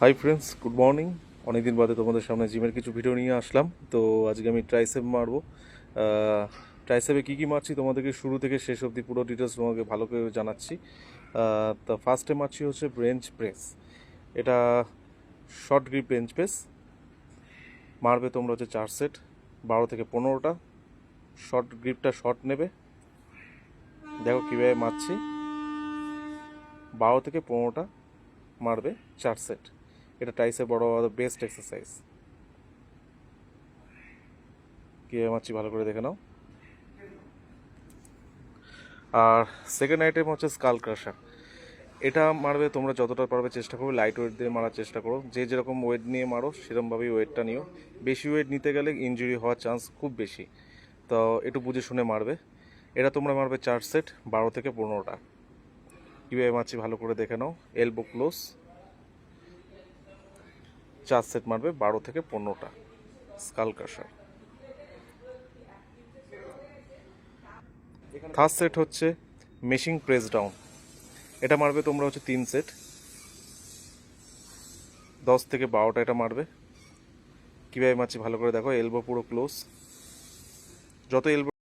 Hi friends, good morning. অনেকদিন বাদে তোমাদের সামনে জিমের কিছু ভিডিও নিয়ে আসলাম। তো আজকে আমি ট্রাইসেপ মারবো। ট্রাইসেপে কী কী মারছি তোমাদেরকে শুরু থেকে শেষ অবধি পুরো ডিটেলস তোমাকে ভালো করে জানাচ্ছি। তা ফার্স্টে মারছি হচ্ছে বেঞ্চ প্রেস। এটা শর্ট গ্রিপ বেঞ্চ প্রেস মারবে তোমরা হচ্ছে 4 সেট, 12 থেকে 15টা। শর্ট গ্রিপটা শর্ট নেবে, দেখো কীভাবে মারছি। 12 থেকে 15টা মারবে 4 সেট। এটা ট্রাইসেপ বড় বেস্ট এক্সারসাইজ। কীভাবে মারছি ভালো করে দেখে নাও। আর সেকেন্ড আইটেম হচ্ছে স্কাল ক্রাশার। এটা মারবে তোমরা যতটা পারবে চেষ্টা করবে লাইট ওয়েট দিয়ে মারার চেষ্টা করো। যে যেরকম ওয়েট নিয়ে মারো সেরকমভাবেই ওয়েটটা নিও। বেশি ওয়েট নিতে গেলে ইনজুরি হওয়ার চান্স খুব বেশি, তো একটু বুঝে শুনে মারবে। এটা তোমরা মারবে 4 সেট, 12 থেকে 15টা। কীভাবে মারছি ভালো করে দেখে নাও। এলবো ক্লোজ, 4 সেট মারবে 12 থেকে 15টা স্কাল ক্রাশার। থার্ড সেট হচ্ছে মেশিং প্রেস ডাউন। এটা মারবে তোমরা হচ্ছে 3 সেট, 10 থেকে 12টা এটা মারবে। কীভাবে মারছি ভালো করে দেখো। এলবো পুরো ক্লোজ, যত এলবো